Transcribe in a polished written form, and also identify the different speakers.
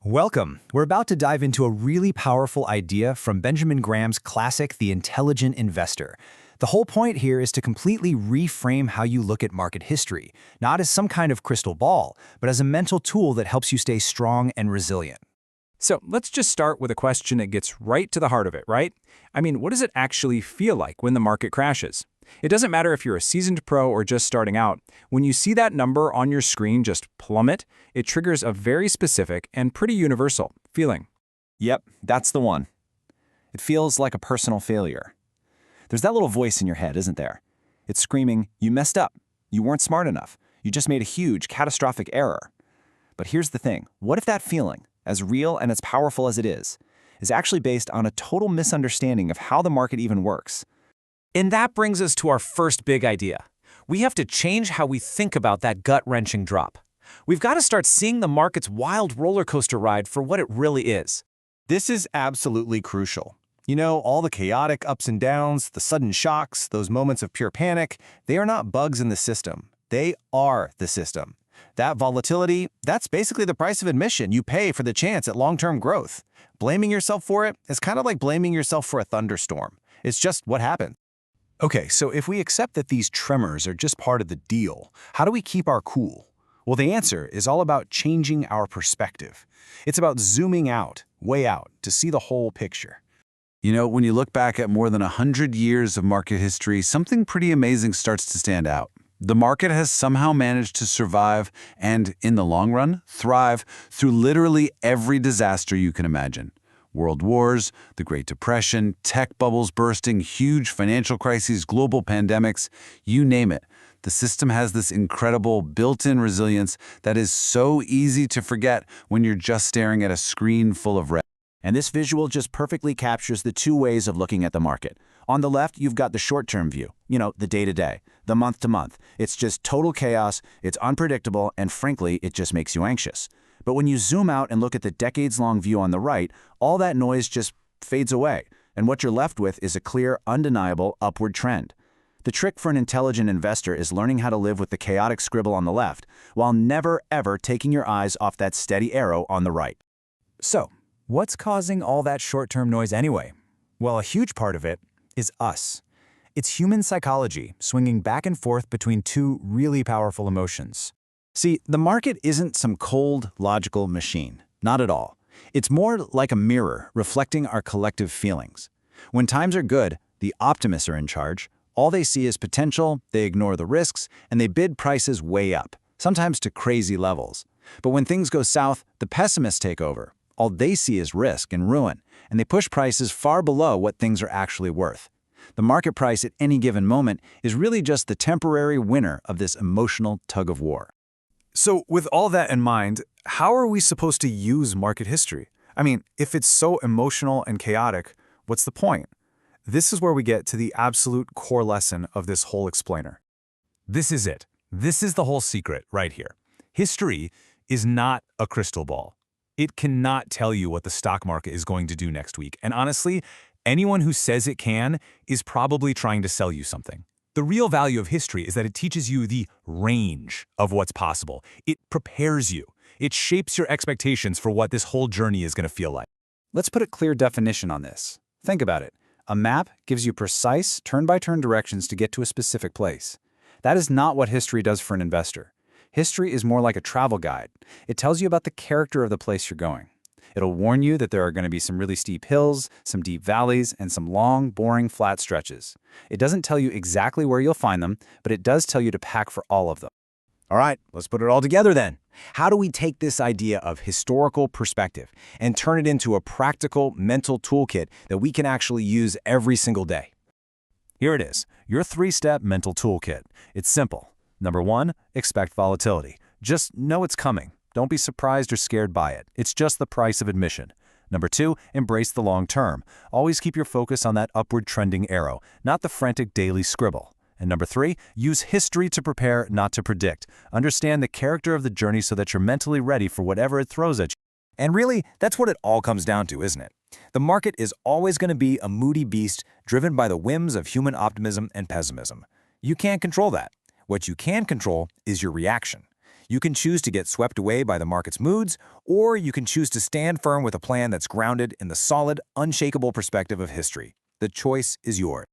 Speaker 1: Welcome. We're about to dive into a really powerful idea from Benjamin Graham's classic, The Intelligent Investor. The whole point here is to completely reframe how you look at market history, not as some kind of crystal ball, but as a mental tool that helps you stay strong and resilient.
Speaker 2: So let's just start with a question that gets right to the heart of it, right? I mean, what does it actually feel like when the market crashes? It doesn't matter if you're a seasoned pro or just starting out. When you see that number on your screen just plummet, it triggers a very specific and pretty universal feeling.
Speaker 3: Yep, that's the one. It feels like a personal failure. There's that little voice in your head, isn't there? It's screaming, you messed up. You weren't smart enough. You just made a huge, catastrophic error. But here's the thing. What if that feeling, as real and as powerful as it is actually based on a total misunderstanding of how the market even works?
Speaker 4: And that brings us to our first big idea. We have to change how we think about that gut-wrenching drop. We've got to start seeing the market's wild roller coaster ride for what it really is.
Speaker 5: This is absolutely crucial. You know, all the chaotic ups and downs, the sudden shocks, those moments of pure panic, they are not bugs in the system. They are the system. That volatility, that's basically the price of admission you pay for the chance at long-term growth. Blaming yourself for it is kind of like blaming yourself for a thunderstorm. It's just what happened.
Speaker 1: Okay, so if we accept that these tremors are just part of the deal, how do we keep our cool? Well, the answer is all about changing our perspective. It's about zooming out, way out, to see the whole picture.
Speaker 6: You know, when you look back at more than 100 years of market history, something pretty amazing starts to stand out. The market has somehow managed to survive and, in the long run, thrive through literally every disaster you can imagine. World wars, the Great Depression, tech bubbles bursting, huge financial crises, global pandemics, you name it. The system has this incredible built-in resilience that is so easy to forget when you're just staring at a screen full of red.
Speaker 3: And this visual just perfectly captures the two ways of looking at the market. On the left, you've got the short-term view, the day-to-day, the month-to-month. It's just total chaos, it's unpredictable, and frankly, it just makes you anxious. But when you zoom out and look at the decades-long view on the right, all that noise just fades away, and what you're left with is a clear, undeniable upward trend. The trick for an intelligent investor is learning how to live with the chaotic scribble on the left, while never, ever taking your eyes off that steady arrow on the right.
Speaker 2: So, what's causing all that short-term noise anyway?
Speaker 1: Well, a huge part of it is us. It's human psychology swinging back and forth between two really powerful emotions. See, the market isn't some cold, logical machine. Not at all. It's more like a mirror reflecting our collective feelings. When times are good, the optimists are in charge. All they see is potential, they ignore the risks, and they bid prices way up, sometimes to crazy levels. But when things go south, the pessimists take over. All they see is risk and ruin, and they push prices far below what things are actually worth. The market price at any given moment is really just the temporary winner of this emotional tug of war.
Speaker 2: So with all that in mind, how are we supposed to use market history? I mean, if it's so emotional and chaotic, what's the point? This is where we get to the absolute core lesson of this whole explainer.
Speaker 4: This is it. This is the whole secret right here. History is not a crystal ball. It cannot tell you what the stock market is going to do next week. And honestly, anyone who says it can is probably trying to sell you something. The real value of history is that it teaches you the range of what's possible. It prepares you. It shapes your expectations for what this whole journey is going to feel like.
Speaker 1: Let's put a clear definition on this. Think about it. A map gives you precise, turn-by-turn directions to get to a specific place. That is not what history does for an investor. History is more like a travel guide. It tells you about the character of the place you're going. It'll warn you that there are going to be some really steep hills, some deep valleys, and some long, boring, flat stretches. It doesn't tell you exactly where you'll find them, but it does tell you to pack for all of them.
Speaker 5: All right, let's put it all together then. How do we take this idea of historical perspective and turn it into a practical mental toolkit that we can actually use every single day?
Speaker 4: Here it is, your 3-step mental toolkit. It's simple. Number 1, expect volatility. Just know it's coming. Don't be surprised or scared by it. It's just the price of admission. Number 2, embrace the long term. Always keep your focus on that upward trending arrow, not the frantic daily scribble. And number 3, use history to prepare, not to predict. Understand the character of the journey so that you're mentally ready for whatever it throws at you.
Speaker 5: And really, that's what it all comes down to, isn't it? The market is always going to be a moody beast driven by the whims of human optimism and pessimism. You can't control that. What you can control is your reaction. You can choose to get swept away by the market's moods, or you can choose to stand firm with a plan that's grounded in the solid, unshakable perspective of history. The choice is yours.